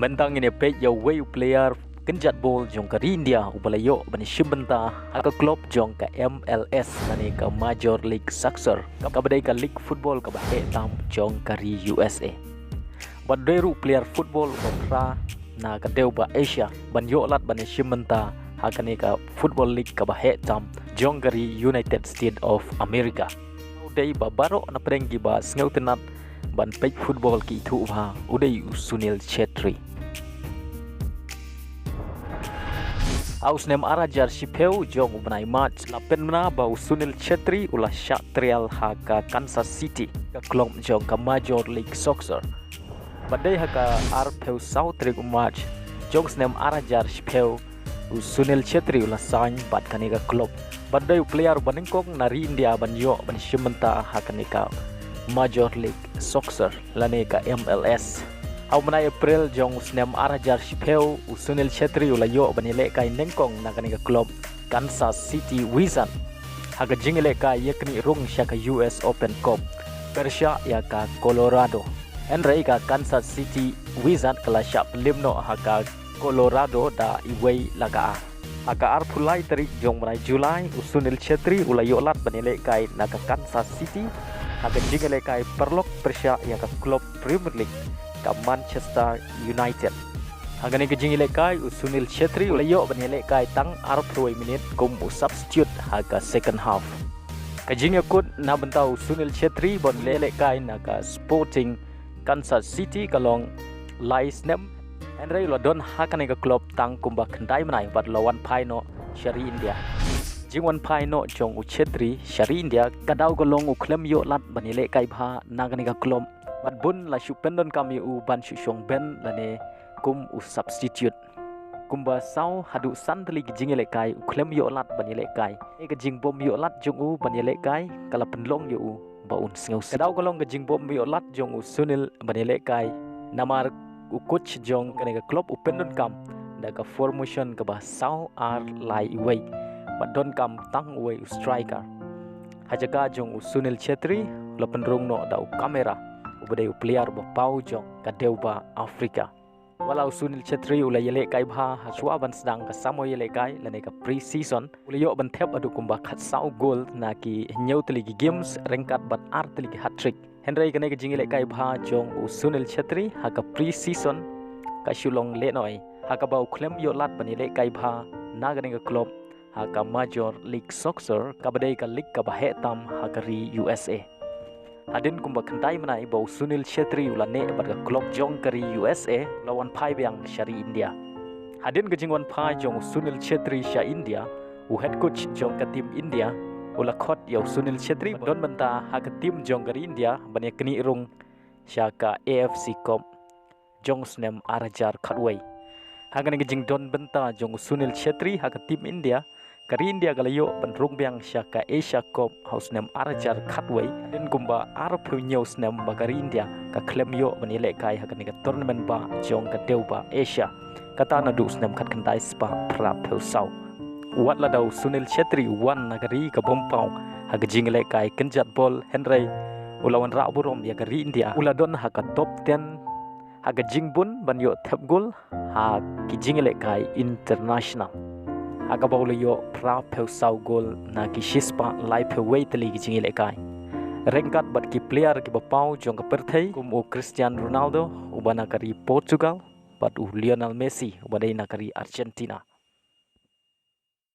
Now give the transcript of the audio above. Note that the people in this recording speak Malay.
Mentang ini pej ya way player kenjat bol jong ke India ubalayo bani shibenta aga klub jong ke MLS nani ke Major League Soccer ka badai ka League Football ka bahe tam jong kari USA. Badairu player football ubra na ka deu ba Asia ban yo lat bani shibenta hakani ka Football League ka bahe tam jong kari United States of America. Udai ba baro na prenggi ba sneutenat ban pej football ki thu ba udai Sunil Chetri. Ausnem arajar shipeu jong ubnai match lapen mena bau Sunil Chetri ulah syak trial haka Kansas City ke klub jong ke Major League Soccer. Badai haka arpeu sau trik match jong snem arajar shipeu Sunil Chetri ulah sign bat kani ke klub. Badai player banengkong nari India banyo ban shimenta haka ni ka Major League Soccer lane ka MLS. Au menai April jong snem arajar shipeu Sunil Chetri ulayo bani Lehkai nengkong nakani ka klub Kansas City Wizard. Haga jing Lehkai yakni rung syaka US Open Cup Persia ya ka Colorado. Enrai ka Kansas City Wizard kala syak limno haga Colorado da iway laga. Haga arpulai tarik jong menai Julai Sunil Chetri ulayo lat bani Lehkai naka Kansas City. Haga jing Lehkai perlok Persia ya ka klub Premier League ka Manchester United. Hagani kejing Lehkai Sunil Chetri ulayo bani Lehkai tang 20 minit kum substitute haga second half. Kejing yakut na bentau Sunil Chetri bon Lehkai na ka Sporting Kansas City kalong lai snem enrai lo don hakani ka klub tang kumba kendai menai bat lawan Paino Syari India. Jingwan Paino jong Chetri Syari India kadau golong uklem yo lat bani Lehkai bha nagani ka klub bat bun la shupendon kami u ban syong ben lane kum u substitute kumba sau hadu santli gijing Lehkai u klem yo lat bani Lehkai e gijing bom yo lat jong u bani Lehkai kala penlong yo u baun sngau kadau golong gijing bom yo lat jong u Sunil bani Lehkai namar u coach jong kane ka klub u pendon kam da ka formation ka ba sau ar lai way bat don kam tang way u striker hajaga jong u Sunil Chetri la penrong no da u kamera ubadai player ba pau jong ka deuba Afrika. Walau Sunil Chetri ulai Lehkai bha haswa ban sedang ka samo Lehkai lane ka pre-season ulayo ban thep adu kumba khat sau goal na ki nyau teligi games rengkat bat ar teligi hat-trick. Henry kane ka jing Lehkai bha jong u Sunil Chetri ha ka pre-season ka shulong le noi ha ka bau klem yo lat bani Lehkai bha na kane ka club ha ka Major League Soccer ka badai ka league ka bahe tam ha ka ri USA. Hadin kumba kentai menai bau Sunil Chetri ulane pada klub jong kari USA lawan pai biang Syari India. Hadin kejingwan pai jong Sunil Chetri Syari India u head coach jong ke tim India ula khot yau Sunil Chetri don benta ha ke tim jong kari India bani keni rung syaka AFC Cup jong snem arajar khatway. Hagan kejing don benta jong Sunil Chetri ha ke tim India kari India galayo ban rung biang syaka Asia Cup house nem arajar khatway den kumba arpu nyau snem bagari India ka klem yo bani Lehkai hakani ka tournament ba jong ka deuba Asia kata na du snem khat kantai spa pra peu sau wat la dau Sunil Chetri wan nagari ka bompau ha jing Lehkai kenjat bol Henry ulawan ra burom ya kari India uladon ha ka top 10 ha jing bun ban yo thep gol ha ki jing Lehkai international aga baula yo pra peu sau gol na ki shispa lai peu wei teli gijing Lehkai rengkat bat ki player ki bapau jong ka perthei kum u Cristiano Ronaldo ubana kari Portugal bat u Lionel Messi ubadai na kari Argentina.